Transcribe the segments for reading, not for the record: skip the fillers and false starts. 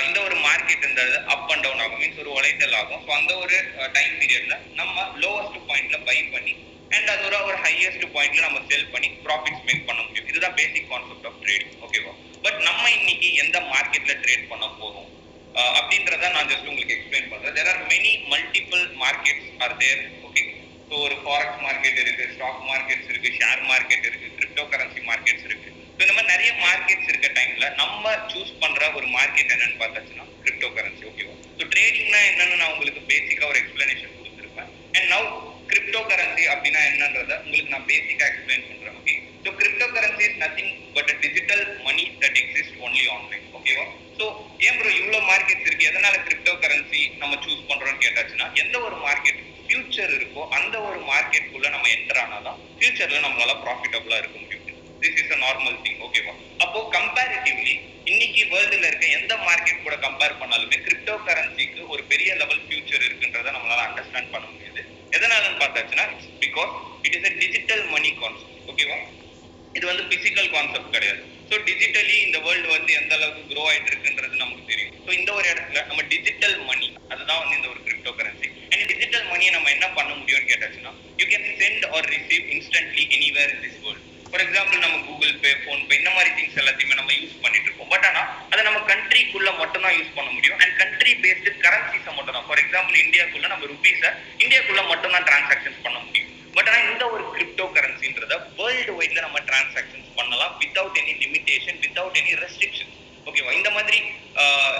இந்த ஒரு market up and down ஆகும், மீன்ஸ் ஒரு வளைத்தல் ஆகும். ஸோ அந்த ஒரு டைம் பீரியட்ல நம்ம லோவஸ்ட் பாயிண்ட்ல பை பண்ணி அண்ட் அது ஒரு ஹையஸ்ட் பாயிண்ட்ல நம்ம செல் பண்ணி ப்ராஃபிட்ஸ் மேக் பண்ண முடியும். இதுதான் பேசிக் கான்செப்ட் ஆஃப் ட்ரேடிங். ஓகேவா? பட் நம்ம இன்னைக்கு எந்த மார்க்கெட்ல ட்ரேட் பண்ண போறோம் அப்படின்றத நான் ஜஸ்ட் உங்களுக்கு எக்ஸ்பிளைன் பண்றேன். There are many multiple markets are there. Okay, so ஒரு ஃபாரெக்ஸ் மார்க்கெட் இருக்கு, ஸ்டாக் மார்க்கெட்ஸ் இருக்கு, ஷேர் மார்க்கெட் இருக்கு, கிரிப்டோ கரன்சி மார்க்கெட்ஸ் இருக்கு. ஸோ இந்த மாதிரி நிறைய மார்க்கெட்ஸ் இருக்க டைம்ல நம்ம சூஸ் பண்ற ஒரு மார்க்கெட் என்னன்னு பார்த்தாச்சுன்னா கிரிப்டோ கரன்சி. ஓகேவா? ஸோ ட்ரேடிங்னா என்னன்னு நான் உங்களுக்கு பேசிக்கா ஒரு எக்ஸ்பிளனேஷன் கொடுத்துருப்பேன். அண்ட் நவ் கிரிப்டோ கரன்சி அப்படின்னா என்னன்றத உங்களுக்கு நான் பேசிக்கா எக்ஸ்பிளைன் பண்றேன். Okay, so crypto currency is nothing but digital money that exist only online. ஓகேவா? ஸோ ஏன் ப்ரோ இவ்வளோ மார்க்கெட்ஸ் இருக்கு, எதனால கிரிப்டோ கரன்சி நம்ம சூஸ் பண்றோம்னு கேட்டாச்சுன்னா, எந்த ஒரு மார்க்கெட் ஃபியூச்சர் இருக்கோ அந்த ஒரு மார்க்கெட்டுக்குள்ள நம்ம என்டர் ஆனாதான் ஃபியூச்சர்ல நம்மளால ப்ராஃபிட்டபிளா இருக்க முடியும். This is a normal thing. ஓகேவா? அப்போ கம்பேரிட்டிவ்லி இன்னைக்கு வேர்ல்டுல இருக்க எந்த மார்க்கெட் கூட கம்பேர் பண்ணாலுமே கிரிப்டோ கரன்சிக்கு ஒரு பெரிய லெவல் ஃபியூச்சர் இருக்குன்றத நம்மளால அண்டர்ஸ்டாண்ட் பண்ண முடியுது. எதனாலன்னு பார்த்தாச்சுன்னா, it's because it is a digital money concept. ஓகேவா? இது பிசிக்கல் கான்செப்ட் கிடையாது. ஸோ டிஜிட்டலி இந்த வேர்ல்டு எந்த அளவுக்கு க்ரோ ஆயிட்டு இருக்குன்றது நமக்கு தெரியும். ஸோ இந்த ஒரு இடத்துல நம்ம டிஜிட்டல் மணி, அதுதான் இந்த ஒரு கிரிப்டோ கரன்சி. அண்ட் டிஜிட்டல் மணியை நம்ம என்ன பண்ண முடியும்னு கேட்டாச்சுன்னா, you can send or receive instantly anywhere in this world. For example நம்ம கூகுள் பே, ஃபோன்பே இந்த மாதிரி திங்ஸ் எல்லாத்தையுமே நம்ம யூஸ் பண்ணிட்டு இருக்கோம். பட் ஆனால் அதை நம்ம கண்ட்ரிக்குள்ள மட்டும் தான் யூஸ் பண்ண முடியும். அண்ட் கண்ட்ரி பேஸ்டு கரன்சிஸை மட்டும் தான். ஃபார் எக்ஸாம்பிள் இந்தியாக்குள்ள நம்ம ருபீஸை இந்தியாக்குள்ள மட்டும் தான் டிரான்சாக்ஷன்ஸ் பண்ண முடியும். பட் ஆனால் இந்த ஒரு கிரிப்டோ கரன்சின்றத வேர்ல்டு வைட்ல நம்ம டிரான்சாக்ஷன்ஸ் பண்ணலாம் without any limitation, without any restriction. ஓகேவா? இந்த மாதிரி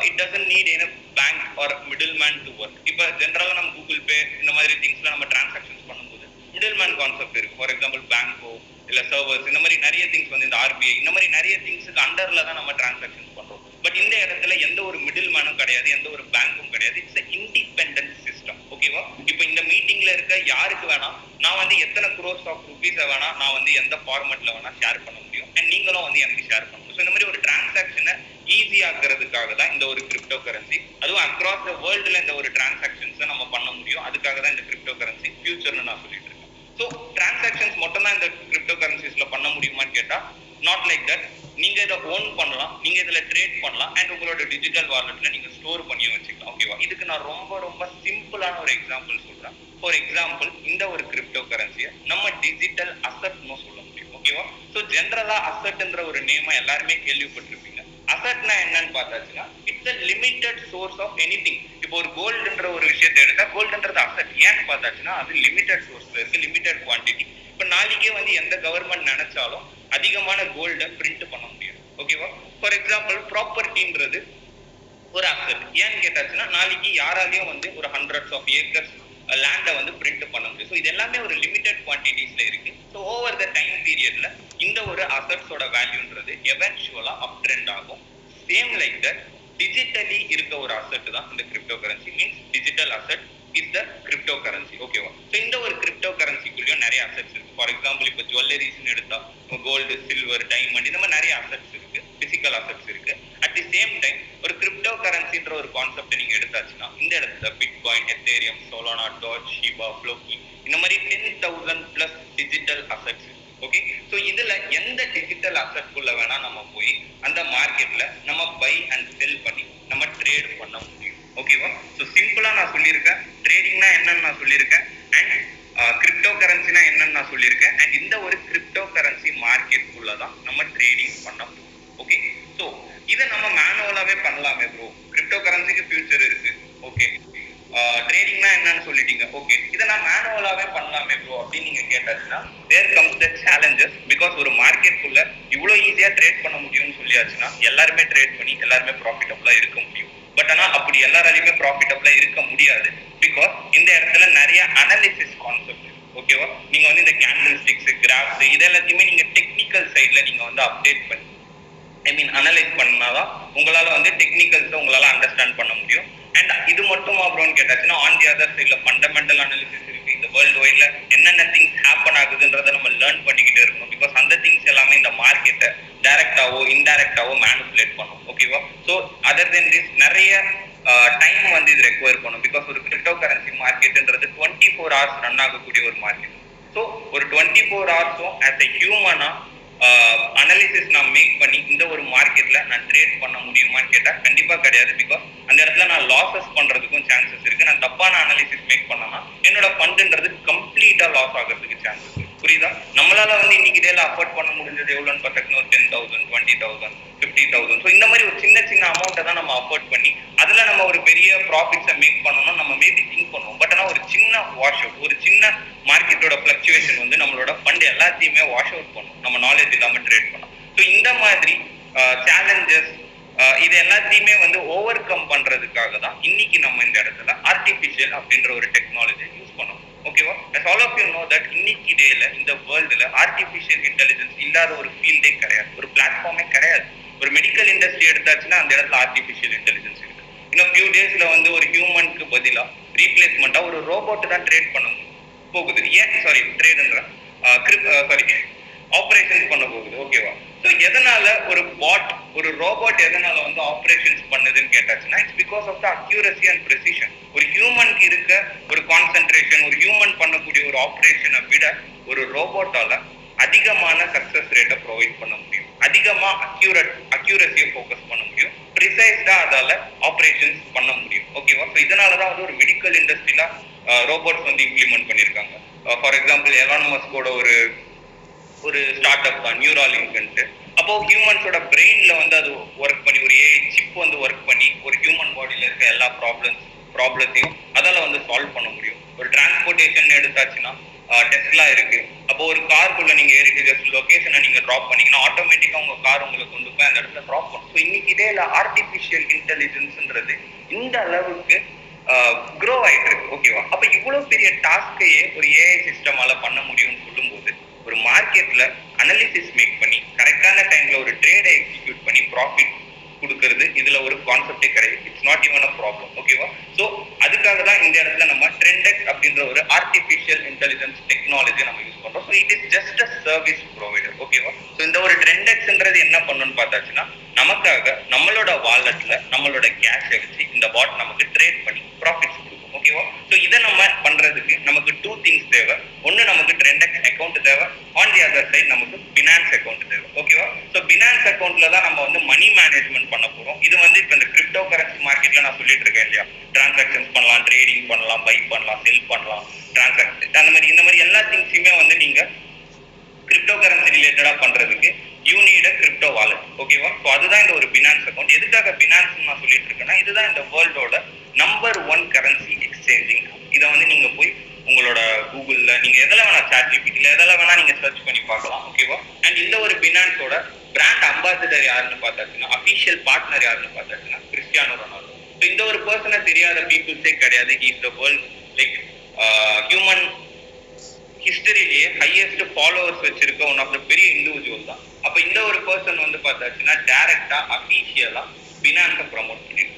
it doesn't need any bank or middle man to work. இப்போ ஜென்ரலாக நம்ம கூகுள் பே இந்த மாதிரி திங்ஸ்ல நம்ம டிரான்சாக்ஷன்ஸ் பண்ணும்போது மிடில் மேன் கான்செப்ட் இருக்கு. ஃபார் எக்ஸாம்பிள் பேங்கோ இல்ல சர்வர்ஸ், இந்த மாதிரி நிறைய திங்ஸ் இந்த ஆர்பிஐ, இந்த மாதிரி நிறைய திங்ஸுக்கு அண்டர்ல தான் நம்ம டிரான்சாக்ஷன்ஸ் பண்றோம். பட் இந்த இடத்துல எந்த ஒரு மிடில் மேனும் கிடையாது, எந்த ஒரு பேங்கும் கிடையாது. It's independent system. ஓகேவா? இப்போ இந்த மீட்டிங்ல இருக்க யாருக்கு வேணா நான் எத்தனை crores ஆஃப் ருபீஸை வேணா நான் எந்த ஃபார்மேட்ல வேணா ஷேர் பண்ண முடியும். அண்ட் நீங்களும் எனக்கு ஷேர் பண்ணணும். ஸோ இந்த மாதிரி ஒரு டிரான்சாக்ஷனை ஈஸி ஆக்குறதுக்காக தான் இந்த ஒரு கிரிப்டோ கரன்சி. அதுவும் அக்ராஸ் த வேர்ல்டுல இந்த ஒரு டிரான்சாக்ஷன்ஸை நம்ம பண்ண முடியும். அதுக்காக தான் இந்த கிரிப்டோ கரன்சி ஃபியூச்சர்னு நான் சொல்லிட்டு இருக்கேன். ஸோ டிரான்சாக்ஷன்ஸ் மட்டும் தான் இந்த கிரிப்டோ கரன்சிஸ்ல பண்ண முடியுமான்னு கேட்டா நாட் லைக் தட். நீங்க இதை ஓன் பண்ணலாம், நீங்க இதுல ட்ரேட் பண்ணலாம், அண்ட் உங்களோட டிஜிட்டல் வாலெட்ல நீங்க ஸ்டோர் பண்ணி வச்சுக்கலாம். ஓகேவா? இதுக்கு நான் ரொம்ப ரொம்ப சிம்பிளான ஒரு எக்ஸாம்பிள் சொல்றேன். ஃபார் எக்ஸாம்பிள் இந்த ஒரு கிரிப்டோ கரன்சியை நம்ம டிஜிட்டல் அசட்னு சொல்ல முடியும். ஓகேவா? ஸோ ஜென்ரலா அசட்ன்ற ஒரு நேமை எல்லாருமே கேள்விப்பட்டிருப்பீங்க. அசட்னா என்னன்னு பார்த்தாச்சுன்னா, it's a limited source of anything. இப்போ ஒரு கோல்டுன்ற ஒரு விஷயத்தை எடுத்தா கோல்டுன்றது அசட். ஏன்னு பார்த்தாச்சுன்னா அது லிமிட்டட் சோர்ஸ்ல இருக்கு, லிமிட்டட் குவான்டிட்டி. இப்போ நாளைக்கே எந்த கவர்மெண்ட் நினைச்சாலும் அதிகமான கோல்டை பிரிண்ட் பண்ண முடியும். ஓகேவா? ஃபார் எக்ஸாம்பிள் ப்ராப்பர்ட்டின்றது ஒரு அசட். ஏன்னு கேட்டாச்சுன்னா நாளைக்கு யாராலையும் ஒரு ஹண்ட்ரட்ஸ் ஆஃப் ஏக்கர்ஸ் லேண்டை பிரிண்ட் பண்ண முடியும். ஸோ இது எல்லாமே ஒரு லிமிட்டட் குவான்டிட்டிஸ்ல இருக்கு. ஸோ ஓவர் த டைம் பீரியட்ல இந்த ஒரு அசட்ஸோட வேல்யூன்றது எவென்ச்சுவலா அப் ட்ரெண்ட் ஆகும். சேம் லைக் தட் டிஜிட்டலி இருக்க ஒரு அசட் தான் இந்த crypto currency. Means digital asset is the crypto currency. ஓகேவா? ஸோ இந்த ஒரு கிரிப்டோ கரன்சிக்குள்ளேயும் நிறைய அசட்ஸ் இருக்கு. ஃபார் எக்ஸாம்பிள் இப்போ ஜுவல்லரிஸ்ன்னு எடுத்தா கோல்டு, சில்வர், டைமண்ட் இந்த மாதிரி நிறைய அசட்ஸ் இருக்கு, பிசிக்கல் அசட்ஸ் இருக்கு. அட் தி சேம் டைம் ஒரு கிரிப்டோ கரன்சின்ற ஒரு கான்செப்ட் நீங்க எடுத்தாச்சுன்னா இந்த இடத்துல பிட்காயின், எத்தேரியம், சோலானா, டாஜ், ஷிபா, ஃப்ளோக்கி இந்த மாதிரி 10,000+ டிஜிட்டல் அசட்ஸ். ஓகே, ஸோ இதுல எந்த டிஜிட்டல் அசட்குள்ள வேணா நம்ம போய் அந்த மார்க்கெட்ல நம்ம பை அண்ட் செல் பண்ணி நம்ம ட்ரேட் பண்ண முடியும். ஓகேவா? ஸோ சிம்பிளா நான் சொல்லியிருக்கேன், ட்ரேடிங்னா என்னன்னு நான் சொல்லியிருக்கேன், அண்ட் கிரிப்டோ கரன்சினா என்னன்னு நான் சொல்லியிருக்கேன். அண்ட் இந்த ஒரு கிரிப்டோ கரன்சி மார்க்கெட்டுக்குள்ள தான் நம்ம ட்ரேடிங் பண்ண முடியும். ஓகே, ஸோ இதை நம்ம மேனுவலாவே பண்ணலாமே ப்ரோ, கிரிப்டோ கரன்சிக்கு ஃபியூச்சர் இருக்கு. ஓகே, ட்ரேடிங்னா என்னன்னு சொல்லிட்டீங்க. ஓகே, இதை நான் மேனுவலாவே பண்ணலாமே ப்ரோ அப்படின்னு நீங்க கேட்டாச்சுன்னா there comes the challenges. Because ஒரு மார்க்கெட்டுக்குள்ள இவ்வளோ ஈஸியா ட்ரேட் பண்ண முடியும்னு சொல்லியாச்சுன்னா எல்லாருமே ட்ரேட் பண்ணி எல்லாருமே ப்ராஃபிட்டபிளா இருக்க முடியும். பட் ஆனால் அப்படி எல்லாராலையுமே ப்ராஃபிட்டபிளா இருக்க முடியாது. பிகாஸ் இந்த இடத்துல நிறைய அனாலிசிஸ் கான்செப்ட். ஓகேவா? நீங்க இந்த கேண்டில் ஸ்டிக்ஸ், கிராஃப்ஸ் இது எல்லாத்தையுமே நீங்க டெக்னிக்கல் சைட்ல நீங்க அப்டேட் பண்ணி அனலைஸ் பண்ணாதான் உங்களால டெக்னிக்கல்ஸை உங்களால அண்டர்ஸ்டாண்ட் பண்ண முடியும். அண்ட் இது மட்டும் அப்புறம்னு கேட்டாச்சுன்னா ஆன் தி அதர் சைட்ல ஃபண்டமெண்டல் அனாலிசிஸ் இருக்கு. இந்த வேர்ல்டு வைட்ல என்னென்ன திங்ஸ் ஹேப்பன் ஆகுதுன்றதை நம்ம லேர்ன் பண்ணிக்கிட்டே இருக்கணும். பிகாஸ் அந்த திங்ஸ் எல்லாமே இந்த மார்க்கெட்டை டைரக்டாவோ இன்டைரக்டாவோ மேனிபுலேட் பண்ணும். ஓகேவா? ஸோ அதர் தென் திஸ் நிறைய டைம் இது ரெக்வயர் பண்ணும். பிகாஸ் ஒரு கிரிப்டோ கரன்சி மார்க்கெட்ன்றது 24 hours ரன் ஆகக்கூடிய ஒரு மார்க்கெட். ஸோ ஒரு 24 hours ஆஸ் எ ஹியூமனா அனாலிசிஸ் நான் மேக் பண்ணி இந்த ஒரு மார்க்கெட்ல நான் ட்ரேட் பண்ண முடியுமான்னு கேட்டா கண்டிப்பா கண்டிப்பா கிடையாது. பிகாஸ் அந்த இடத்துல நான் லாசஸ் பண்றதுக்கும் சான்சஸ் இருக்கு. நான் தப்பான அனாலிசிஸ் மேக் பண்ணனா என்னோட ஃபண்டுன்றது கம்ப்ளீட்டா லாஸ் ஆகிறதுக்கு சான்சஸ் இருக்கு. புரியுதா? நம்மளால வந்து இன்னைக்கு டேல அஃபோர்ட் பண்ண முடிஞ்சது எவ்வளோன்னு பார்த்தீங்கன்னா 10,000, 20,000, 50,000. ஸோ இந்த மாதிரி ஒரு சின்ன சின்ன அமௌண்ட்டை தான் நம்ம அஃபோர்ட் பண்ணி அதுல நம்ம ஒரு பெரிய ப்ராஃபிட்ஸை மேக் பண்ணணும் நம்ம மேபி திங்க் பண்ணுவோம். பட் ஆனால் ஒரு சின்ன வாஷ் அவுட், ஒரு சின்ன மார்க்கெட்டோட ஃபிளக்சுவேஷன் வந்து நம்மளோட ஃபண்ட் எல்லாத்தையுமே வாஷ் அவுட் பண்ணும் நம்ம நாலேஜ் இல்லாமல் ட்ரேட் பண்ணோம். ஸோ இந்த மாதிரி சேலஞ்சஸ் இது எல்லாத்தையுமே வந்து ஓவர் கம் பண்றதுக்காக தான் இன்னைக்கு நம்ம இந்த இடத்துல ஆர்டிபிஷியல் அப்படின்ற ஒரு டெக்னாலஜி யூஸ் பண்ணோம். ஓகேவா? as all of you know that இன்னைக்கு டேல இந்த வேர்ல்டுல ஆர்டிபிஷியல் இன்டெலிஜென்ஸ் இல்லாத ஒரு ஃபீல்டே கிடையாது, ஒரு பிளாட்ஃபார்மே கிடையாது. ஒரு மெடிக்கல் இண்டஸ்ட்ரி எடுத்தாச்சுன்னா அந்த இடத்துல ஆர்டிபிஷியல் இன்டெலிஜென்ஸ் இருக்கு. இன்னும் ஃபியூ டேஸ்ல வந்து ஒரு ஹியூமனுக்கு பதிலா ரீப்ளேஸ்மெண்டா ஒரு ரோபோட் தான் ட்ரேட் பண்ண போகுது. ஏன் சாரி ட்ரேட்ன்ற சாரி ஆப்ரேஷன்ஸ் பண்ண போகுது. ஓகேவா? ஸோ எதனால ஒரு பாட், ஒரு ரோபோட் எதனால வந்து ஆப்ரேஷன்ஸ் பண்ணுதுன்னு கேட்டாச்சுன்னா it's because of the accuracy and precision. ஒரு ஹியூமனுக்கு இருக்க ஒரு கான்சென்ட்ரேஷன், ஒரு ஹியூமன் பண்ணக்கூடிய ஒரு ஆப்ரேஷனை விட ஒரு ரோபோட்டால அதிகமான சக்சஸ் ரேட்டை ப்ரொவைட் பண்ண முடியும், அதிகமா அக்யூரசியை ஃபோக்கஸ் பண்ண முடியும், ப்ரிசைஸ்டா அதால ஆப்ரேஷன்ஸ் பண்ண முடியும். ஓகேவா? ஸோ இதனாலதான் வந்து ஒரு மெடிக்கல் இண்டஸ்ட்ரியில ரோபோட்ஸ் வந்து இம்ப்ளிமெண்ட் பண்ணியிருக்காங்க. ஃபார் எக்ஸாம்பிள் எலான் மஸ்கோட ஒரு ஸ்டார்ட் அப் தான் நியூராலிங்க்ன்ட்டு. அப்போ ஹியூமன்ஸோட பிரெயின்ல வந்து அது ஒர்க் பண்ணி ஒரு ஏஐ சிப் வந்து ஒர்க் பண்ணி ஒரு ஹியூமன் பாடியில இருக்க எல்லா ப்ராப்ளத்தையும் அதால வந்து சால்வ் பண்ண முடியும். ஒரு டிரான்ஸ்போர்டேஷன் எடுத்தாச்சுன்னா டெஸ்லா இருக்கு. அப்போ ஒரு காருக்குள்ள நீங்க ஏறிட்டு ஜஸ்ட் லொகேஷனை நீங்க ட்ராப் பண்ணீங்கன்னா ஆட்டோமேட்டிக்கா உங்க கார் உங்களை கொண்டு போய் அந்த இடத்துல ட்ராப் பண்ணும். ஸோ இன்னைக்கு இதேல ஆர்டிபிஷியல் இன்டெலிஜென்ஸ்ன்றது இந்த அளவுக்கு க்ரோ ஆயிட்டு இருக்கு. ஓகேவா? அப்ப இவ்வளவு பெரிய டாஸ்கையே ஒரு ஏஐ சிஸ்டமால பண்ண முடியும்னு சொல்லும்போது ஒரு மார்க்கெட்ல அனாலிசிஸ் மேக் பண்ணி கரெக்டான டைம்ல ஒரு ட்ரேடை எக்ஸிக்யூட் பண்ணி ப்ராஃபிட் கொடுக்கறது இதுல ஒரு கான்செப்டே கிடையாது. It's not even a problem. ஓகேவா? ஸோ அதுக்காக தான் இந்த இடத்துல நம்ம ட்ரெண்டெக்ஸ் அப்படின்ற ஒரு ஆர்டிபிஷியல் இன்டெலிஜென்ஸ் டெக்னாலஜி நம்ம யூஸ் பண்றோம். So it is just a service provider. ஓகேவா? ஸோ இந்த ஒரு ட்ரெண்டெக்ஸ்ன்றது என்ன பண்ணணும்னு பார்த்தாச்சுன்னா நமக்காக நம்மளோட வாலெட்ல நம்மளோட கேஷை வச்சு இந்த பாட் நமக்கு ட்ரேட் பண்ணி ப்ராஃபிட்ஸ் கொடுக்கும். ஓகேவா? ஸோ இதை நம்ம பண்றதுக்கு நமக்கு 2 things தேவை. ஒன்னு நமக்கு ட்ரெண்டெக்ஸ் அக்கௌண்ட் தேவை, ஆன் தி அதர் சைட் நமக்கு பினான்ஸ் அக்கௌண்ட் தேவை. ஓகேவா? ஸோ பினான்ஸ் அக்கௌண்ட்ல தான் நம்ம வந்து மணி மேனேஜ்மெண்ட் பண்ண போறோம். இது வந்து இப்போ இந்த கிரிப்டோ கரன்சி மார்க்கெட்ல நான் சொல்லிட்டு இருக்கேன் இல்லையா, டிரான்சாக்ஷன்ஸ் பண்ணலாம், ட்ரேடிங் பண்ணலாம், பை பண்ணலாம், செல் பண்ணலாம், டிரான்சாக்ஷன் அந்த மாதிரி இந்த மாதிரி எல்லா திங்ஸுமே வந்து நீங்க கிரிப்டோ கரன்சி ரிலேட்டடா பண்றதுக்கு you need a crypto wallet. ஓகேவா? ஸோ அதுதான் இந்த ஒரு பினான்ஸ் அக்கௌண்ட். எதுக்காக பினான்ஸ் நான் சொல்லிட்டு இருக்கேன்னா இதுதான் இந்த வேர்ல்டோட நம்பர் 1 கரன்சி எக்ஸ்சேஞ்சிங். இதை வந்து நீங்க போய் உங்களோட கூகுள்ல நீங்க எதில் வேணா சாட்ஜிபிடில எதில் வேணா நீங்க சர்ச் பண்ணி பார்க்கலாம். ஓகேவா? அண்ட் இந்த ஒரு பினான்ஸோட பிராண்ட் அம்பாசிடர் யாருன்னு பார்த்தாச்சுன்னா, அபிஷியல் பார்ட்னர் யாருன்னு பார்த்தாச்சுன்னா கிறிஸ்டியானோ ரொனால்டோ. ஸோ இந்த ஒரு பர்சனை தெரியாத பீப்புள்ஸே கிடையாது. He is the world like human ஹிஸ்டரியிலேயே ஹையஸ்ட் ஃபாலோவர்ஸ் வச்சிருக்க ஒன் ஆஃப் த பெரிய இண்டிவிஜுவல் தான். அப்ப இந்த ஒரு பர்சன் வந்து பார்த்தாச்சுன்னா டைரக்டா அபிஷியலா பினான்ஸை ப்ரமோட் பண்ணிருக்கு.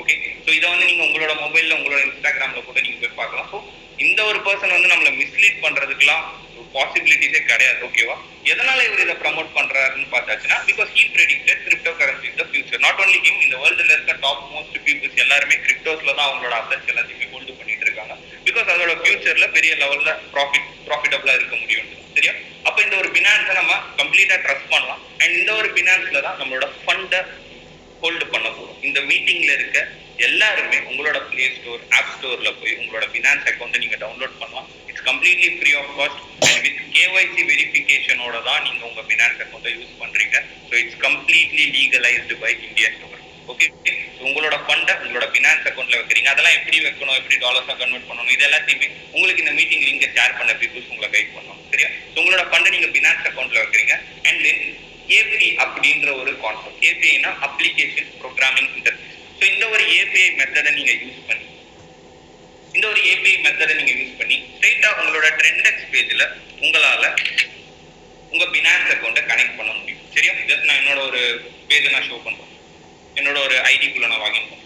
ஓகே? ஸோ இதை வந்து நீங்க உங்களோட மொபைல்ல உங்களோட இன்ஸ்டாகிராம்ல கூட நீங்க போய் பார்க்கலாம். ஸோ இந்த ஒரு பர்சன் வந்து நம்மளை மிஸ்லீட் பண்றதுக்குலாம் பாசிபிலிட்டிஸே கிடையாது. ஓகேவா? எதனால இவர் இதை ப்ரமோட் பண்றாருன்னு பார்த்தாச்சுன்னா because he predicted crypto currency is the future. Not only him, இந்த வேர்ல்டுல இருக்க டாப் மோஸ்ட் பீப்புள்ஸ் எல்லாருமே கிரிப்டோஸ்ல தான் அவங்களோட அசெட்ஸ் எல்லாத்தையுமே ஹோல்டு பண்ணிட்டு இருக்காங்க. பிகாஸ் அதோட ஃபியூச்சர்ல பெரிய லெவல்ல ப்ராஃபிட்டபிளா இருக்க முடியும். சரியா? அப்ப இந்த ஒரு பினான்ஸை நம்ம கம்ப்ளீட்டா ட்ரஸ்ட் பண்ணலாம். அண்ட் இந்த ஒரு பினான்ஸ்ல தான் நம்மளோட ஃபண்டை ஹோல்டு பண்ண போறோம். இந்த மீட்டிங்ல இருக்க எல்லாருமே உங்களோட பிளே ஸ்டோர், ஆப் ஸ்டோர்ல போய் உங்களோட பினான்ஸ் அக்கௌண்ட்டை நீங்க டவுன்லோட் பண்ணலாம். It's completely free of cost and with KYC வெரிஃபிகேஷனோட தான் நீங்க உங்க பினான்ஸ் அக்கௌண்ட்டை யூஸ் பண்றீங்க. So it's completely legalised by Indian government. Okay? உங்களோட ஃபண்டை உங்களோட பினான்ஸ் அக்கௌண்ட்ல வைக்கிறீங்க. அதெல்லாம் எப்படி வைக்கணும், எப்படி டாலர்ஸா கன்வெர்ட் பண்ணணும், இது எல்லாத்தையுமே உங்களுக்கு இந்த மீட்டிங் லிங்க ஷேர் பண்ண பீப்புள்ஸ் உங்களை கைட் பண்ணணும். சரியா? உங்களோட ஃபண்டை நீங்க பினான்ஸ் அக்கௌண்ட்ல வைக்கிறீங்க. அண்ட் தென் ஏபிஐ அப்படின்ற ஒரு கான்செப்ட். ஏபிஐனா அப்ளிகேஷன் ப்ரோக்ராமிங் இன்டர்ஃபேஸ். ஸோ இந்த ஒரு ஏபிஐ மெத்தடை நீங்க யூஸ் பண்ணி ஸ்ட்ரைட்டா உங்களோட ட்ரெண்டெக்ஸ் பேஜ்ல உங்களால உங்க பினான்ஸ் அக்கௌண்ட்டை கனெக்ட் பண்ண முடியும். சரியா? ஜஸ்ட் நான் என்னோட ஒரு பேஜை நான் ஷோ பண்றேன். என்னோட ஒரு ஐடிக்குள்ள நான் லாகின் பண்றேன்.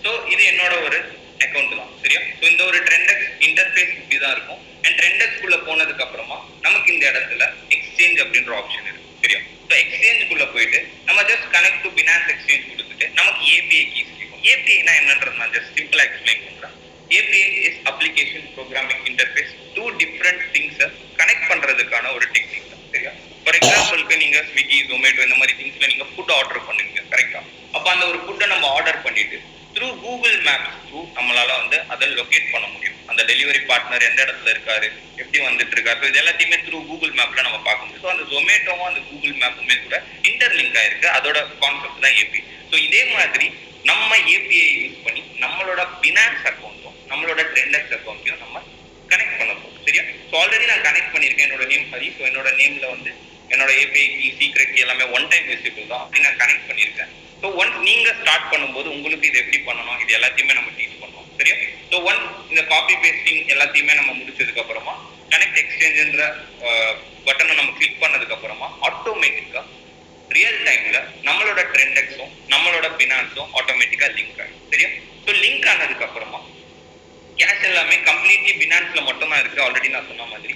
ஸோ இது என்னோட ஒரு அக்கௌண்ட் தான். சரியா? ஸோ இந்த ஒரு ட்ரெண்டெக்ஸ் இன்டர்ஃபேஸ் இப்படிதான் இருக்கும். அண்ட் ட்ரெண்டெக்ஸ்குள்ள போனதுக்கு அப்புறமா நமக்கு இந்த இடத்துல எக்ஸ்சேஞ்ச் அப்படின்ற ஆப்ஷன் இருக்கு. சரியா? ஸோ எக்ஸ்சேஞ்சுக்குள்ள போயிட்டு நம்ம just connect to finance exchange கொடுத்துட்டு நமக்கு ஏபிஐ கீஸ் கேட்கும். ஏபிஐனா என்னன்றது நான் ஜஸ்ட் சிம்பிளா எக்ஸ்பிளைன் பண்றேன். API is application programming interface. To different திங்ஸை கனெக்ட் பண்றதுக்கான ஒரு டெக்னிக் தான். சரியா? ஃபார் எக்ஸாம்பிளுக்கு நீங்க ஸ்விக்கி, ஜொமேட்டோ இந்த மாதிரி திங்ஸ்ல நீங்க ஃபுட் ஆர்டர் பண்ணுவீங்க. கரெக்டா? அப்ப அந்த ஒரு ஃபுட்டை நம்ம ஆர்டர் பண்ணிட்டு த்ரூ கூகுள் மேப்ஸ் த்ரூ நம்மளால வந்து அதை லொகேட் பண்ண முடியும். அந்த டெலிவரி பார்ட்னர் எந்த இடத்துல இருக்காரு, எப்படி வந்துட்டு இருக்காரு, ஸோ இது எல்லாத்தையுமே த்ரூ கூகுள் மேப்ல நம்ம பார்க்க முடியும். ஸோ அந்த ஜொமேட்டோவும் அந்த கூகுள் மேப்புமே கூட இன்டர்லிங்க் ஆயிருக்கு. அதோட கான்செப்ட் தான் ஏபிஐ. ஸோ இதே மாதிரி நம்ம ஏபிஐ யூஸ் பண்ணி நம்மளோட பினான்ஸ் அக்கௌண்ட்டும் நம்மளோட ட்ரெண்டெக்ஸ் அக்கௌண்ட்டையும் நம்ம கனெக்ட் பண்ண போறோம். சரியா? ஸோ ஆல்ரெடி நான் கனெக்ட் பண்ணியிருக்கேன். என்னோட நேம் ஹரி. ஸோ என்னோட நேம்ல வந்து என்னோட ஏபிஐ கீ, சீக்ரெட் கீ எல்லாமே ஒன் டைம் விசிபிள் தான். அப்படி நான் கனெக்ட் பண்ணியிருக்கேன். ஸோ ஒன்ஸ் நீங்க ஸ்டார்ட் பண்ணும்போது உங்களுக்கு இது எப்படி பண்ணணும், இது எல்லாத்தையுமே நம்ம டீச் பண்ணுவோம். சரியா? ஸோ ஒன்ஸ் இந்த காப்பி பேஸ்டிங் எல்லாத்தையுமே நம்ம முடிச்சதுக்கு அப்புறமா கனெக்ட் எக்ஸ்சேஞ்சுன்ற பட்டனை நம்ம கிளிக் பண்ணதுக்கு அப்புறமா ஆட்டோமேட்டிக்கா ரியல் டைம்ல நம்மளோட ட்ரெண்டெக்ஸும் நம்மளோட பினான்ஸும் ஆட்டோமேட்டிக்கா லிங்க் ஆகும். சரியா? ஸோ லிங்க் ஆனதுக்கு அப்புறமா கேஷ் எல்லாமே கம்ப்ளீட்லி பினான்ஸ்ல மட்டும் தான் இருக்கு. ஆல்ரெடி நான் சொன்ன மாதிரி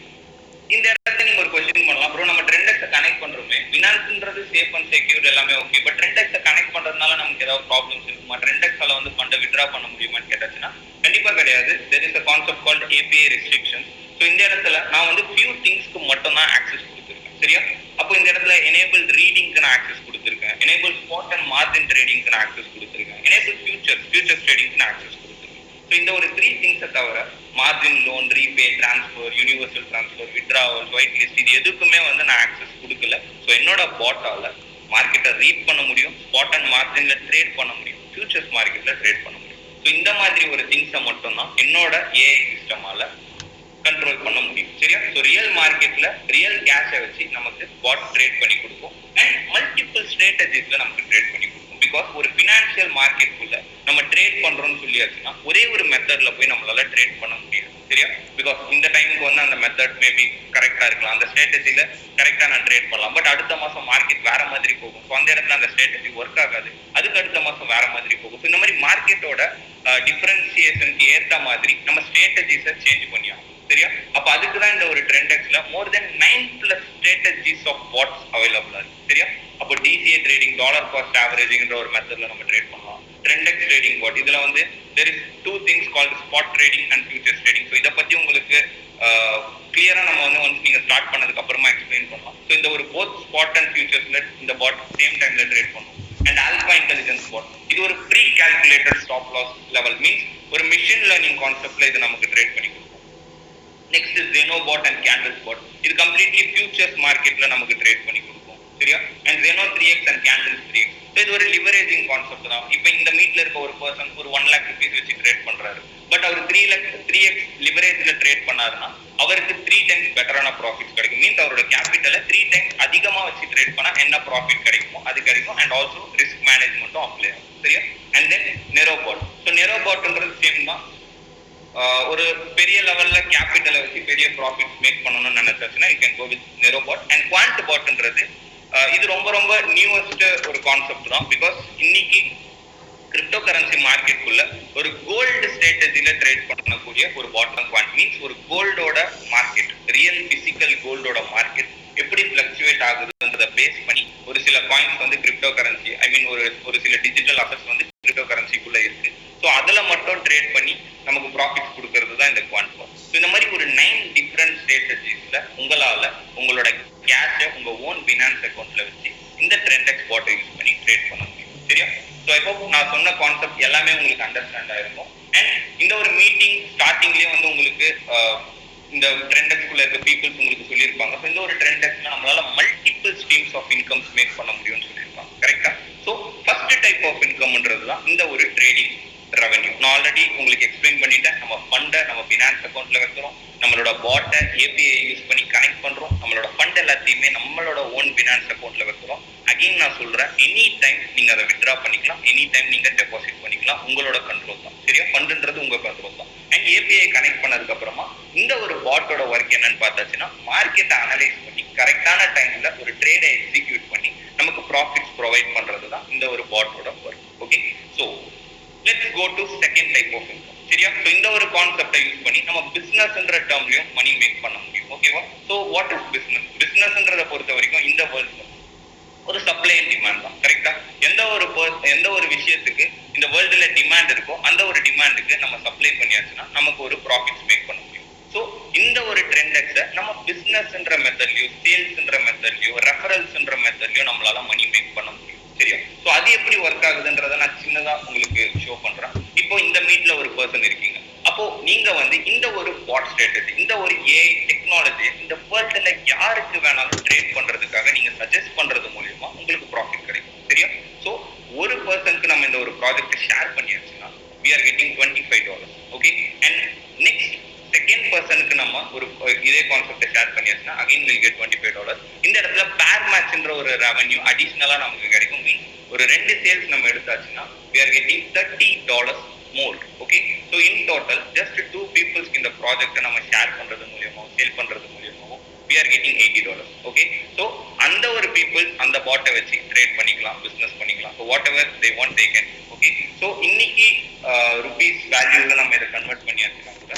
இந்த இடத்துல நீங்க ஒரு கொஸ்டின் பண்ணலாம், ப்ரோ நம்ம ட்ரெண்டெக்ஸை கனெக்ட் பண்றோமே, பினான்ஸ்ன்றது சேஃப் அண்ட் செக்யூர் எல்லாமே ஓகே, பட் ட்ரெண்டெக்ஸை கனெக்ட் பண்றதுனால நமக்கு ஏதாவது ப்ராப்ளம்ஸ் இருக்குமா, ட்ரெண்டெக்ஸால வந்து ஃபண்டை வித்ட்ரா பண்ண முடியுமான்னு கேட்டாச்சுன்னா கண்டிப்பா கிடையாது. There is a concept called API restrictions. So இந்த இடத்துல நான் வந்து ஃபியூ திங்ஸ்க்கு மட்டும் தான் ஆக்சஸ் கொடுத்துருக்கேன். சரியா? அப்போ இந்த இடத்துல எனேபிள் ரீடிங்க்கு நான் ஆக்சஸ் கொடுத்துருக்கேன், எனேபிள் ஸ்பாட் அண்ட் மார்ஜின் ட்ரேடிங்க்கு நான் ஆக்சஸ் கொடுத்துருக்கேன், எனேபிள் ஃபியூச்சர்ஸ் ட்ரேடிங்க்கு நான் ஆக்சஸ் கொடுத்துருக்கேன். ஸோ இந்த ஒரு 3 திங்ஸை தவிர margin loan, repay, transfer, universal transfer, withdrawal, white list இது எதுக்குமே வந்து நான் ஆக்சஸ் கொடுக்கல. ஸோ என்னோட பாட்டால மார்க்கெட்டை ரீட் பண்ண முடியும், ஸ்பாட் அண்ட் மார்ஜின்ல ட்ரேட் பண்ண முடியும், ஃபியூச்சர்ஸ் மார்க்கெட்ல ட்ரேட் பண்ண முடியும். ஸோ இந்த மாதிரி ஒரு திங்ஸை மட்டும் தான் என்னோட ஏஐ சிஸ்டமால கண்ட்ரோல் பண்ண முடியும். சரியா? ஸோ ரியல் மார்க்கெட்ல ரியல் கேஷை வச்சு நமக்கு பாட் ட்ரேட் பண்ணி கொடுக்கும் அண்ட் மல்டிபிள் ஸ்ட்ராட்டஜிஸ்ல நமக்கு ட்ரேட் பண்ணி கொடுக்கும். பிகாஸ் ஒரு பினான்சியல் மார்க்கெட்டுக்குள்ள நம்ம ட்ரேட் பண்றோம்னு சொல்லியாச்சுன்னா ஒரே ஒரு மெத்தட்ல போய் நம்மளால ட்ரேட் பண்ண முடியாது. சரியா? பிகாஸ் இந்த டைமுக்கு வந்து அந்த மெத்தட் மேபி கரெக்டா இருக்கலாம், அந்த ஸ்ட்ராட்டஜில கரெக்டா நான் ட்ரேட் பண்ணலாம், பட் அடுத்த மாசம் மார்க்கெட் வேற மாதிரி போகும். ஸோ அந்த இடத்துல அந்த ஸ்ட்ராட்டஜி ஒர்க் ஆகாது, அதுக்கு அடுத்த மாசம் வேற மாதிரி போகும். ஸோ இந்த மாதிரி மார்க்கெட்டோட டிஃபரன்சியேஷனுக்கு ஏற்ற மாதிரி நம்ம ஸ்ட்ராட்டஜிஸை சேஞ்ச் பண்ணியாகும். சரியா? அப்ப அதுக்கு தான் இந்த ஒரு ட்ரெண்டெக்ஸ்ல மோர் தென் 9+ ஸ்ட்ராட்டஜிஸ் ஆஃப் பாட்ஸ் அவைலபிளா இருக்கு. சரியா? அப்போ டிசிஏ ட்ரேடிங், டாலர் காஸ்ட் ஆவரேஜிங்ன்ற ஒரு மெத்தட்ல நம்ம ட்ரேட் பண்ணலாம். ட்ரெண்டெக்ஸ் ட்ரேடிங் பாட் இதுல வந்து there is 2 things called spot trading and futures trading. So இதை பத்தி உங்களுக்கு கிளியரா நம்ம வந்து ஒன்ஸ் நீங்க ஸ்டார்ட் பண்ணதுக்கு அப்புறமா எக்ஸ்பிளைன் பண்ணலாம். ஸோ இந்த ஒரு போத் ஸ்பாட் அண்ட் ஃபியூச்சர்ஸ்ல இந்த பாட் சேம் டைம்ல ட்ரேட் பண்ணும். அண்ட் ஆல்பா இன்டெலிஜென்ஸ் பாட் இது ஒரு pre calculated stop loss level, means ஒரு மிஷின் லேர்னிங் கான்செப்ட்ல இது நமக்கு ட்ரேட் பண்ணி கொடுக்கும். Next Zeno bot and candles bot இது கம்ப்ளீட்லி ஃபியூச்சர்ஸ் மார்க்கெட்ல நமக்கு ட்ரேட் பண்ணி கொடுக்கும். சரியா? And Zeno 3x and candles 3x. So இது ஒரு லிவரேஜிங் கான்செப்ட் தான். இப்போ இந்த மீட்ல இருக்க ஒரு பர்சன் ஒரு 1 lakh rupees வச்சு ட்ரேட் பண்றாரு, பட் அவர் 3x லிவரேஜ்ல ட்ரேட் பண்ணாருன்னா அவருக்கு 3 times பெட்டரான ப்ராஃபிட்ஸ் கிடைக்கும். மீன்ஸ் அவரோட கேபிட்டலை 3 times அதிகமா வச்சு ட்ரேட் பண்ணா என்ன ப்ராஃபிட் கிடைக்குமோ அது கிடைக்கும். அண்ட் ஆல்சோ ரிஸ்க் மேனேஜ்மெண்ட்டும் அப்ளை ஆகும். சரியா? And then Nero bot. So Nero பாட்ன்றது சேம் தான். ஒரு பெரிய லெவல்ல கேபிட்டலை வச்சு பெரிய ப்ராஃபிட்ஸ் மேக் பண்ணணும்னு நினைச்சாச்சுன்னா you can go with Nero bot. And quant பாட்ன்றது இது ரொம்ப ரொம்ப நியூவஸ்ட் ஒரு கான்செப்ட் தான். பிகாஸ் இன்னைக்கு கிரிப்டோ கரன்சி மார்க்கெட்டுக்குள்ள ஒரு கோல்டு ஸ்ட்ராட்டஜில ட்ரேட் பண்ணக்கூடிய ஒரு பாட்டம் குவாண்ட், மீன்ஸ் ஒரு கோல்டோட மார்க்கெட், ரியல் பிசிக்கல் கோல்டோட மார்க்கெட் எப்படி ஃபிளக்சுவேட் ஆகுதுன்றத பேஸ் பண்ணி ஒரு சில காயின்ஸ் வந்து கிரிப்டோ கரன்சி, ஐ மீன் ஒரு சில டிஜிட்டல் அசெட்ஸ் வந்து கிரிப்டோ கரன்சிக்குள்ள இருக்கு. ஸோ அதில் மட்டும் ட்ரேட் பண்ணி நமக்கு ப்ராஃபிட்ஸ் கொடுக்கறது தான் இந்த குவாண்ட் பாட். ஸோ இந்த மாதிரி ஒரு 9 டிஃப்ரெண்ட் ஸ்ட்ராட்டஜிஸ்ல உங்களால உங்களோட கேஷை உங்க ஓன் பினான்ஸ் அக்கௌண்ட்ல வச்சு இந்த ட்ரெண்டெக்ஸ் பாட்டை யூஸ் பண்ணி ட்ரேட் பண்ண முடியும். சரியா? ஸோ இப்போ நான் சொன்ன கான்செப்ட் எல்லாமே உங்களுக்கு அண்டர்ஸ்டாண்ட் ஆயிருக்கும். அண்ட் இந்த ஒரு மீட்டிங் ஸ்டார்டிங்லேயே வந்து உங்களுக்கு இந்த ட்ரெண்டெக்ஸ்குள்ள இருக்க பீப்புள்ஸ் உங்களுக்கு சொல்லியிருப்பாங்க. ஸோ இந்த ஒரு ட்ரெண்டெக்ஸ்ல நம்மளால multiple streams of incomes make பண்ண முடியும்னு சொல்லியிருப்பாங்க. கரெக்டா? ஸோ ஃபர்ஸ்ட் டைப் ஆஃப் இன்கம்ன்றது தான் இந்த ஒரு ட்ரேடிங் ரெவன்யூ. நான் ஆல்ரெடி உங்களுக்கு எக்ஸ்பிளைன் பண்ணிட்டேன். நம்ம ஃபண்டை நம்ம பினான்ஸ் அக்கௌண்ட்ல வைக்கிறோம், நம்மளோட பாட்டை ஏபிஐ யூஸ் பண்ணி கனெக்ட் பண்றோம், நம்மளோட ஃபண்ட் எல்லாத்தையுமே நம்மளோட ஓன் பினான்ஸ் அக்கௌண்ட்ல வைக்கிறோம். அகைன் நான் சொல்றேன், எனி டைம் நீங்க அதை வித்ட்ரா பண்ணிக்கலாம், எனி டைம் நீங்க டெபாசிட் பண்ணிக்கலாம், உங்களோட கண்ட்ரோல் தான். சரியா? ஃபண்டுன்றது உங்க கண்ட்ரோல் தான். அண்ட் ஏபிஐ கனெக்ட் பண்ணதுக்கு அப்புறமா இந்த ஒரு பாட்டோட ஒர்க் என்னன்னு பார்த்தாச்சுன்னா மார்க்கெட்டை அனலைஸ் பண்ணி கரெக்டான டைம்ல ஒரு ட்ரேடை எக்ஸிக்யூட் பண்ணி நமக்கு ப்ராஃபிட்ஸ் ப்ரொவைட் பண்றது தான் இந்த ஒரு பாட்டோட work. Okay, so let's go to second type of income. சரியா? ஸோ இந்த ஒரு கான்செப்டை யூஸ் பண்ணி நம்ம பிசினஸ்ன்ற டேர்ம்லயும் மணி மேக் பண்ண முடியும். ஓகேவா? So what is business? பிசினஸ்ன்றதை பொறுத்த வரைக்கும் இந்த வேர்ல்ட்ல ஒரு சப்ளை அண்ட் டிமாண்ட் தான். கரெக்டா? எந்த ஒரு விஷயத்துக்கு இந்த வேர்ல்டுல டிமாண்ட் இருக்கோ அந்த ஒரு டிமாண்டுக்கு நம்ம சப்ளை பண்ணியாச்சுன்னா நமக்கு ஒரு ப்ராஃபிட்ஸ் மேக் பண்ண முடியும். ஸோ இந்த ஒரு ட்ரெண்டெக்ஸை நம்ம பிசினஸ்ன்ற மெத்தட்லயோ, சேல்ஸ்ன்ற மெத்தட்லயோ, ரெஃபரல்ஸ்ன்ற மெத்தட்லயோ நம்மளால மணி மேக் பண்ண முடியும். சரியா? ஸோ அது எப்படி ஒர்க் ஆகுதுன்றதை நான் சின்னதா உங்களுக்கு ஷோ பண்றேன். இப்போ இந்த மீட்ல ஒரு பர்சன் இருக்கீங்க. அப்போ நீங்க இந்த ஒரு பாட் ஸ்ட்ராட்டஜி, இந்த ஒரு ஏஐ டெக்னாலஜி இந்த வேர்ல்டுல யாருக்கு வேணாலும் ட்ரேட் பண்றதுக்காக நீங்க சஜஸ்ட் பண்றது மூலியமா உங்களுக்கு ப்ராஃபிட் கிடைக்கும். சரியா? ஸோ ஒரு பர்சனுக்கு நம்ம இந்த ஒரு ப்ராஜெக்ட் ஷேர் பண்ணியாச்சுன்னா we are getting $25. Okay? And next second பர்சனுக்கு நம்ம ஒரு இதே கான்செப்டை ஷேர் பண்ணியாச்சுன்னா அகைன் வில் கெட் $25. இந்த இடத்துல பேர் மேட்ச்ன்ற ஒரு ரெவன்யூ அடிஷ்னலா நமக்கு கிடைக்கும். மீன்ஸ் ஒரு 2 சேல்ஸ் நம்ம எடுத்தாச்சுன்னா we are getting $30 more. Okay? So in total just 2 பீப்புள்ஸ்க்கு இந்த ப்ராஜெக்டை நம்ம ஷேர் பண்றது மூலியமா, சேல் பண்றது மூலியமாவும் we are getting $80. Okay? So அந்த ஒரு பீப்புள் அந்த பாட்டை வச்சு ட்ரேட் பண்ணிக்கலாம், பிசினஸ் பண்ணிக்கலாம். So what ever they want they can. Okay? So இன்னைக்கு ருபீஸ் வேல்யூல நம்ம இதை கன்வெர்ட் பண்ணியாச்சுன்னா கூட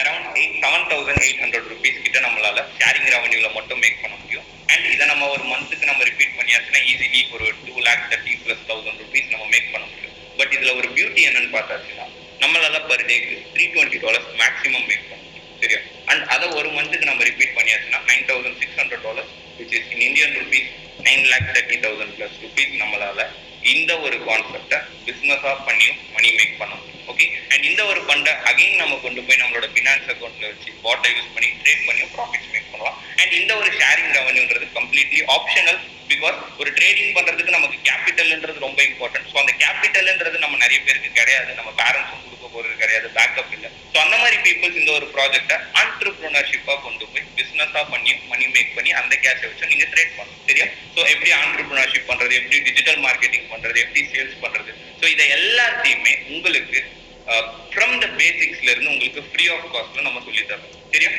அரௌண்ட் 7,800 rupees கிட்ட நம்மளால ஷேரிங் ரெவன்யூல மட்டும் மேக் பண்ண முடியும். அண்ட் இதை நம்ம ஒரு மந்த்துக்கு நம்ம ரிப்பீட் பண்ணியாச்சுன்னா ஈஸிலி ஒரு 2,30,000 plus 1,000 rupees நம்ம மேக் பண்ண முடியும். பட் இதுல ஒரு பியூட்டி என்னன்னு பார்த்தாச்சுன்னா நம்மளால பர் டேக்கு $320 மேக்ஸிமம் மேக் பண்ண முடியும். சரியா? அண்ட் அதை ஒரு மந்த்துக்கு நம்ம ரிப்பீட் பண்ணியாச்சுன்னா $9,600 which is in Indian rupees 9,30,000 plus rupees நம்மளால இந்த ஒரு கான்செப்டை பிசினஸா பண்ணியும் மணி மேக் பண்ண முடியும். ஓகே? அண்ட் இந்த ஒரு ஃபண்டை அகைன் நம்ம கொண்டு போய் நம்மளோட ஃபினான்ஸ் அக்கௌண்ட்ல வச்சு பாட்டை யூஸ் பண்ணி ட்ரேட் பண்ணியும் ப்ராஃபிட்ஸ் மேக் பண்ணலாம். அண்ட் இந்த ஒரு ஷேரிங் ரெவன்யூன்றது கம்ப்ளீட்லி ஆப்ஷனல். பிகாஸ் ஒரு ட்ரேடிங் பண்றதுக்கு நமக்கு கேபிட்டல்ன்றது ரொம்ப இம்பார்ட்டன்ட். ஸோ அந்த கேபிட்டல்ன்றது நம்ம நிறைய பேருக்கு கிடையாது, நம்ம பேரண்ட்ஸும் கொடுக்க போறது கிடையாது, பேக்கப் இல்லை. ஸோ அந்த மாதிரி பீப்புள்ஸ் இந்த ஒரு ப்ராஜெக்டை ஆண்டர்பிரினர்ஷிப்பா கொண்டு போய் பிசினஸா பண்ணி மணி மேக் பண்ணி அந்த கேஷை வச்சு நீங்க ட்ரேட் பண்ணணும். சரியா? ஸோ எப்படி ஆண்டர்பிரினர்ஷிப் பண்றது, எப்படி டிஜிட்டல் மார்க்கெட்டிங் பண்றது, எப்படி சேல்ஸ் பண்றது, ஸோ இதை எல்லாத்தையுமே உங்களுக்கு ஃப்ரம் த பேசிக்ஸ்ல இருந்து உங்களுக்கு ஃப்ரீ ஆஃப் காஸ்ட்ல நம்ம சொல்லி தரோம். சரியா?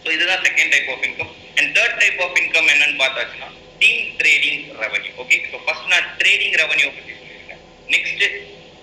ஸோ இதுதான் second type of income. And third type of income என்னன்னு பார்த்தாச்சுன்னா team trading revenue. Okay? So first நான் ட்ரேடிங் ரெவன்யூ பத்தி சொல்லியிருக்கேன். நெக்ஸ்ட்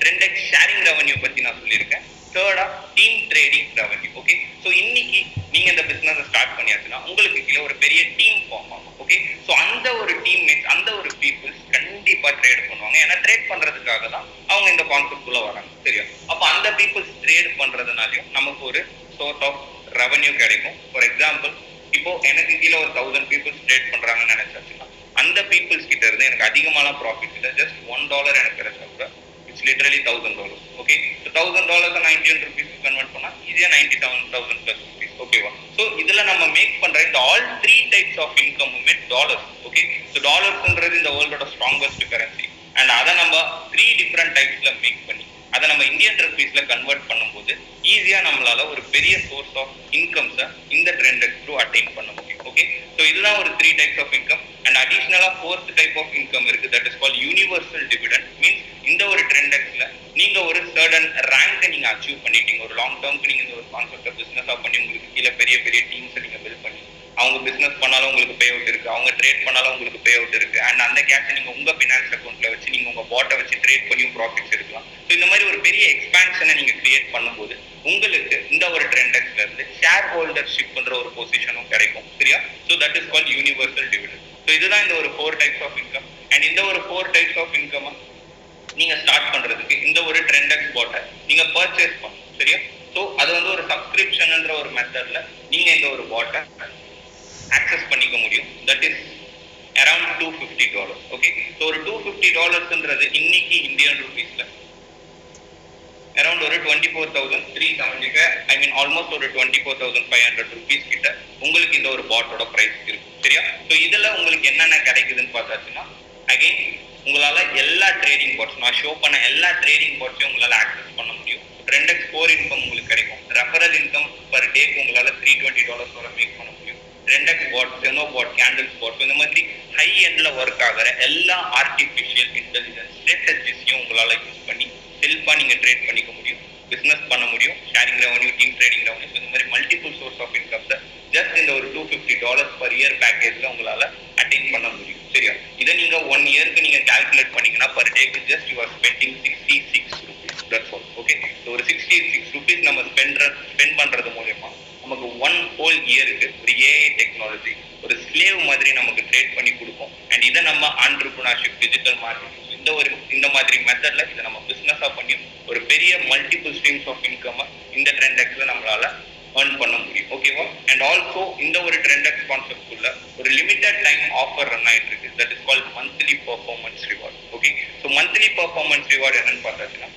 ட்ரெண்டெக்ஸ் ஷேரிங் ரெவன்யூ பத்தி நான் சொல்லியிருக்கேன். தேர்டா team trading revenue. Okay? So இன்னைக்கு நீங்க இந்த பிசினஸ் ஸ்டார்ட் பண்ணியாச்சுன்னா உங்களுக்கு கீழே ஒரு பெரிய டீம் ஃபார்ம் ஆகும். ஓகே? ஸோ அந்த ஒரு டீம்மேட்ஸ், அந்த ஒரு பீப்புள்ஸ் கண்டிப்பா ட்ரேட் பண்ணுவாங்க. ஏன்னா ட்ரேட் பண்றதுக்காக தான் அவங்க இந்த கான்செப்ட் குள்ள வராங்க. சரியா? அப்ப அந்த பீப்புள்ஸ் ட்ரேட் பண்றதுனாலயும் நமக்கு ஒரு சோர்ஸ் ஆஃப் ரெவன்யூ கிடைக்கும். ஃபார் எக்ஸாம்பிள், இப்போ எனக்கு கீழே ஒரு 1000 பீப்புள்ஸ் ட்ரேட் பண்றாங்கன்னு நினைச்சாச்சுன்னா அந்த பீப்புள்ஸ் கிட்ட இருந்து எனக்கு அதிகமான ப்ராஃபிட் இல்லை. ஜஸ்ட் $1 எனக்கு கிடைச்சா கூட இட்ஸ் லிட்டரலி $1,000. ஓகே? ஸோ $1,000 நான் Indian rupees கன்வெர்ட் பண்ணா ஈஸியா 97,000 plus rupees. ஓகேவா? ஸோ இதுல நம்ம மேக் பண்ற இந்த ஆல் 3 types ஆஃப் இன்கமுமே டாலர்ஸ். ஓகே? ஸோ டாலர்ஸ்ன்றது இந்த வேர்ல்டோட ஸ்ட்ராங்கஸ்ட் கரன்சி. அண்ட் அதை நம்ம 3 different typesல மேக் பண்ணி அதை நம்ம இந்தியன் ருபீஸ்ல கன்வெர்ட் பண்ணும்போது ஈஸியா நம்மளால ஒரு பெரிய சோர்ஸ் ஆஃப் இன்கம்ஸை இந்த ட்ரெண்டெக்ஸ் த்ரூ அட்டைன் பண்ண முடியும். ஓகே? ஸோ இதுதான் ஒரு 3 types ஆஃப் இன்கம். அண்ட் அடிஷனலா 4th type ஆஃப் இன்கம் இருக்கு. That is call universal dividend. Means இந்த ஒரு ட்ரெண்டெக்ஸ்ல நீங்க ஒரு சர்டன் ரேங்கை நீங்க அச்சீவ் பண்ணிட்டீங்க. ஒரு லாங் டேர்ம்க்கு நீங்க இந்த ஒரு கான்செப்டை பிசினஸா பண்ணி உங்களுக்கு கீழே பெரிய பெரிய டீம்ஸை நீங்க பில்ட் பண்ணி அவங்க பிசினஸ் பண்ணாலும் உங்களுக்கு பே அவுட் இருக்கு, அவங்க ட்ரேட் பண்ணாலும் உங்களுக்கு பே அவுட் இருக்கு. அண்ட் அந்த கேஷை நீங்க உங்க ஃபினான்ஸ் அக்கௌண்ட்ல வச்சு நீங்க உங்க பாட்டை வச்சு ட்ரேட் பண்ணியும் ப்ராஃபிட்ஸ் எடுக்கலாம். ஸோ இந்த மாதிரி ஒரு பெரிய எக்ஸ்பான்ஷனை நீங்க கிரியேட் பண்ணும்போது உங்களுக்கு இந்த ஒரு ட்ரெண்டெக்ஸ்ல இருந்து ஷேர் ஹோல்டர்ஷிப்ன்ற ஒரு பொசிஷனும் கிடைக்கும். சரியா? So that is call universal dividend. So இதுதான் இந்த ஒரு 4 types ஆஃப் இன்கம். அண்ட் இந்த ஒரு 4 types ஆஃப் இன்கம் நீங்க ஸ்டார்ட் பண்றதுக்கு இந்த ஒரு ட்ரெண்டெக்ஸ் பாட்டை நீங்க பர்ச்சேஸ் பண்ணணும். சரியா? ஸோ அது ஒரு சப்ஸ்கிரிப்ஷன்ன்ற ஒரு மெத்தட்ல நீங்க இந்த ஒரு பாட்டை ஆக்சஸ் பண்ணிக்க முடியும். That is around $250. Okay? So ஒரு $250ன்றது இன்னைக்கு இந்தியன் ருபீஸ்ல அரௌண்ட் ஒரு 24,375, ஐ மீன் ஆல்மோஸ்ட் ஒரு 24,500 rupees கிட்ட உங்களுக்கு இந்த ஒரு பாட்டோட பிரைஸ் இருக்கும். சரியா? ஸோ இதுல உங்களுக்கு என்னென்ன கிடைக்குதுன்னு பார்த்தாச்சுன்னா அகைன் உங்களால எல்லா ட்ரேடிங் பாட்ஸ், நான் ஷோ பண்ண எல்லா ட்ரேடிங் பாட்ஸையும் உங்களால ஆக்சஸ் பண்ண முடியும். ட்ரெண்டெக்ஸ் கோர் இன்கம் உங்களுக்கு கிடைக்கும். ரெஃபரல் இன்கம் பர் டேக்கு உங்களால $320 வரை மேக் பண்ண முடியும். ட்ரெண்டெக்ஸ் பாட், செனோ பாட், கேண்டில்ஸ் பாட், இந்த மாதிரி ஹை எண்ட்ல ஒர்க் ஆகிற எல்லா ஆர்டிஃபிஷியல் இன்டெலிஜென்ஸ் ஸ்ட்ராட்டஜிஸையும் உங்களால யூஸ் பண்ணி செல்ஃபா நீங்க ட்ரேட் பண்ணிக்க முடியும், பிசினஸ் பண்ண முடியும். Sharing revenue, team trading revenue, இந்த மாதிரி மல்டிபிள் சோர்ஸ் ஆஃப் இன்கம்ஸை ஜஸ்ட் இந்த ஒரு $250 பர் இயர் பேக்கேஜ்ல உங்களால அட்டைன் பண்ண முடியும். சரியா? இதை நீங்க 1 இயருக்கு நீங்க கால்குலேட் பண்ணீங்கன்னா பர் டேக்கு just you are spending $66. That's all. Okay, ஒரு 66 ருபீஸ் நம்ம ஸ்பெண்ட் பண்றது மூலமா நமக்கு 1 ஹோல் இயருக்கு ஒரு ஏஐ டெக்னாலஜி ஒரு ஸ்லேவ் மாதிரி நமக்கு ட்ரேட் பண்ணி கொடுக்கும். அண்ட் இதை நம்ம ஆண்டர்பிரினர்ஷிப், டிஜிட்டல் மார்க்கெட்டிங் இந்த மாதிரி மெத்தட்ல இதை நம்ம பிசினஸா பண்ணி ஒரு பெரிய மல்டிபிள் ஸ்ட்ரீம்ஸ் ஆஃப் இன்கம் இந்த ட்ரெண்டெக்ஸ்ல நம்மளால ஏர்ன் பண்ண முடியும். ஓகேவா? அண்ட் ஆல்சோ இந்த ஒரு ட்ரெண்டெக்ஸ் கான்செப்ட் குள்ள ஒரு லிமிட்டட் டைம் ஆஃபர் ரன் ஆயிட்டு இருக்கு. That is called monthly performance reward. Okay, so monthly performance reward என்னன்னு பார்த்தாச்சுன்னா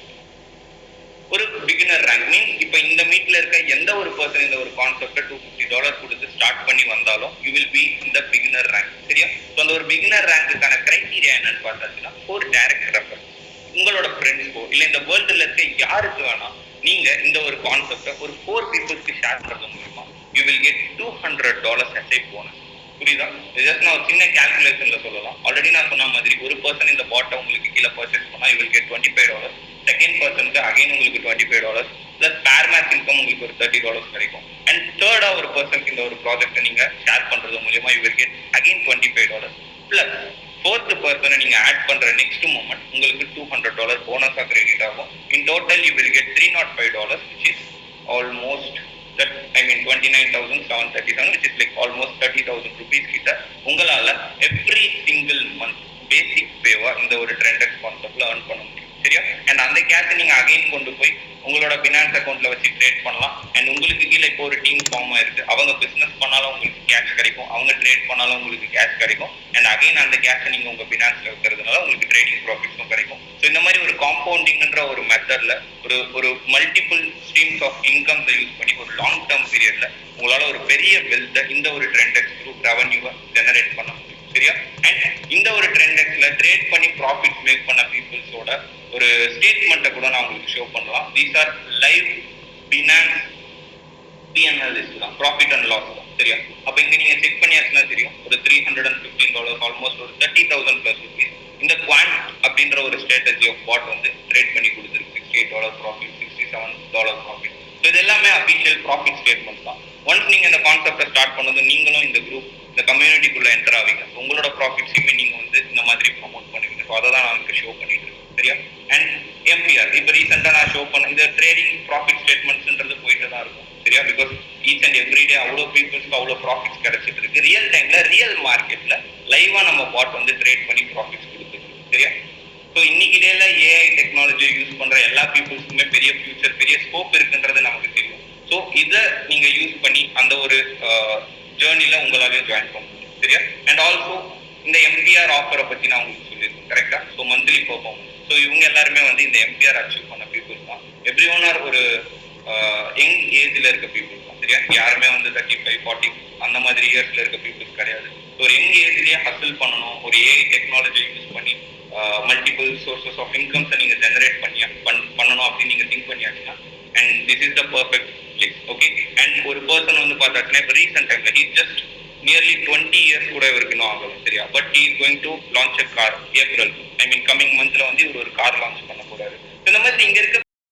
ஒரு பிகினர் ரேங்க் மீன் இப்போ இந்த மீட்ல இருக்க எந்த ஒரு பர்சன் இந்த ஒரு கான்செப்டை $250 கொடுத்து ஸ்டார்ட் பண்ணி வந்தாலும் யூ வில் பி இந்த பிகினர் ரேங்க். சரியா? ஸோ அந்த ஒரு பிகினர் ரேங்குக்கான கிரைட்டீரியா என்னன்னு பார்த்தாச்சுன்னா ஒரு டைரக்ட் ரெஃபரன்ஸ். உங்களோட ஃப்ரெண்ட்ஸ்க்கோ இல்லை இந்த வேர்ல்டுல இருக்க யாருக்கு வேணா நீங்க இந்த ஒரு கான்செப்டை ஒரு 4 பீப்புள்ஸ்க்கு ஷேர் பண்றது மூலமா you will get $200 as a bonus. புரியுதா? ஜஸ்ட் நான் ஒரு சின்ன கால்குலேஷன்ல சொல்லலாம். ஆல்ரெடி நான் சொன்ன மாதிரி ஒரு பர்சன் இந்த பாட்டை உங்களுக்கு கீழே பர்ச்சேஸ் பண்ணா யூ வில் கெட் $25. செகண்ட் பர்சனுக்கு அகைன் உங்களுக்கு $25 பிளஸ் பேர் மேட்ச் இன்கம் உங்களுக்கு ஒரு $30 கிடைக்கும். அண்ட் தேர்டா ஒரு பர்சனுக்கு இந்த ஒரு ப்ராஜெக்டை நீங்க ஷேர் பண்றது மூலமா you will get again $25 plus fourth பர்சனை நீங்க ஆட் பண்ற நெக்ஸ்ட் மூமெண்ட் உங்களுக்கு $200 போனஸா கிரெடிட் ஆகும். இன் total you will get $305 which is almost that I mean 29,737 which is like almost 30,000 rupees கிட்ட உங்களால every single month பேசிக் பேவா இந்த ஒரு ட்ரெண்டெக்ஸ் கான்செப்ட்ல earn பண்ண முடியும். சரியா? அண்ட் அந்த கேஷை நீங்க அகைன் கொண்டு போய் உங்களோட பினான்ஸ் அக்கௌண்ட்ல வச்சு ட்ரேட் பண்ணலாம். அண்ட் உங்களுக்கு கீழே இப்போ ஒரு டீம் ஃபார்ம் ஆயிருக்கு. அவங்க பிசினஸ் பண்ணாலும் உங்களுக்கு கேஷ் கிடைக்கும், அவங்க ட்ரேட் பண்ணாலும் உங்களுக்கு கேஷ் கிடைக்கும். அண்ட் அகைன் அந்த கேஷை நீங்க உங்க பினான்ஸ்ல வைக்கிறதுனால உங்களுக்கு ட்ரேடிங் ப்ராஃபிட்ஸும் கிடைக்கும். ஸோ இந்த மாதிரி ஒரு காம்பவுண்டிங்ன்ற ஒரு மெத்தட்ல ஒரு மல்டிபிள் ஸ்ட்ரீம்ஸ் ஆஃப் இன்கம்ஸை யூஸ் பண்ணி ஒரு லாங் டேர்ம் பீரியட்ல உங்களால ஒரு பெரிய வெல்த்தை இந்த ஒரு ட்ரெண்டெக்ஸ் த்ரூ ரெவன்யூவை ஜெனரேட் பண்ண முடியும். சரியா? அண்ட் இந்த ஒரு ட்ரெண்டெக்ஸ்ல ட்ரேட் பண்ணி ப்ராஃபிட் மேக் பண்ண பீப்புள்ஸோட ஒரு ஸ்டேட்மெண்ட்டை கூட நான் உங்களுக்கு ஷோ பண்ணலாம். These are live finance P&L list தான், ப்ராஃபிட் அண்ட் லாஸ் தான். சரியா? அப்போ இங்க நீங்க செக் பண்ணியாச்சுன்னா தெரியும் ஒரு $315 ஆல்மோஸ்ட் ஒரு 30,000 பிளஸ் ருபீஸ் இந்த குவாண்ட் அப்படின்ற ஒரு ஸ்ட்ராட்டஜி ஆஃப் பாட் வந்து ட்ரேட் பண்ணி கொடுத்துருக்கு. $68 ப்ராஃபிட், $67 ப்ராஃபிட். ஸோ இது எல்லாமே அஃபிஷியல் ப்ராஃபிட் ஸ்டேட்மெண்ட் தான். ஒன்ஸ் நீங்க இந்த கான்செப்டை ஸ்டார்ட் பண்ணதும் நீங்களும் இந்த குரூப் இந்த கம்யூனிட்டிக்குள்ள என்டர் ஆவீங்க. உங்களோட ப்ராஃபிட்ஸையுமே நீங்க வந்து இந்த மாதிரி ப்ரொமோட் பண்ணுவீங்க. ஸோ அதை தான் நான் உங்களுக்கு ஷோ பண்ணிட்டு இருக்கேன். சரியா? அண்ட் MPR இப்போ ரீசெண்டாக நான் ஷோ பண்ண இந்த ட்ரேடிங் ப்ராஃபிட் ஸ்டேட்மெண்ட்ஸ்ன்றது போயிட்டு தான் இருக்கும். சரியா? Because each and every day அவ்வளோ பீப்புள்ஸ்க்கு அவ்வளோ ப்ராஃபிட்ஸ் கிடைச்சிட்டு இருக்கு. ரியல் டைம்ல ரியல் மார்க்கெட்ல லைவா நம்ம பாட் வந்து ட்ரேட் பண்ணி ப்ராஃபிட்ஸ் கொடுத்துருக்கு. சரியா? ஸோ இன்னைக்கு டேல ஏஐ டெக்னாலஜியை யூஸ் பண்ற எல்லா பீப்புள்ஸ்க்குமே பெரிய ஃபியூச்சர், பெரிய ஸ்கோப் இருக்குன்றது நமக்கு தெரியும். ஸோ இதை நீங்க யூஸ் பண்ணி அந்த ஒரு ஜேர்னில உங்களாலே ஜாயின் பண்ண முடியும். சரியா? அண்ட் ஆல்சோ இந்த MPR ஆஃபரை பத்தி நான் உங்களுக்கு சொல்லியிருக்கேன். கரெக்டா? So monthly performance. ஸோ இவங்க எல்லாருமே வந்து இந்த MPR அச்சீவ் பண்ண பீப்புள்ஸ் தான். எவ்ரி ஒன் ஆர் ஒரு யங் ஏஜ்ல இருக்க பீப்புள்ஸ் தான். சரியா? யாருமே வந்து 35, 40 அந்த மாதிரி இயர்ஸ்ல இருக்க பீப்புள்ஸ் கிடையாது. ஒரு யங் ஏஜ்லயே ஹசில் பண்ணணும், ஒரு ஏஐ டெக்னாலஜி யூஸ் பண்ணி மல்டிபிள் சோர்சஸ் ஆஃப் இன்கம்ஸை நீங்க ஜெனரேட் பண்ணணும் அப்படின்னு நீங்க திங்க் பண்ணியாச்சுன்னா and this is the perfect place. Okay, and ஒரு பர்சன் வந்து பார்த்தாச்சுன்னா இப்போ ரீசெண்ட் டைம்ல ஹி ஜஸ்ட் நியர்லி 20 இயர்ஸ் கூட இவருக்கு இன்னும் ஆகலாம். சரியா? But he is going to launch a car April, I mean coming மந்த்ல வந்து இவர் ஒரு கார் லான்ச் பண்ண போறாரு. இந்த மாதிரி இங்க இருக்க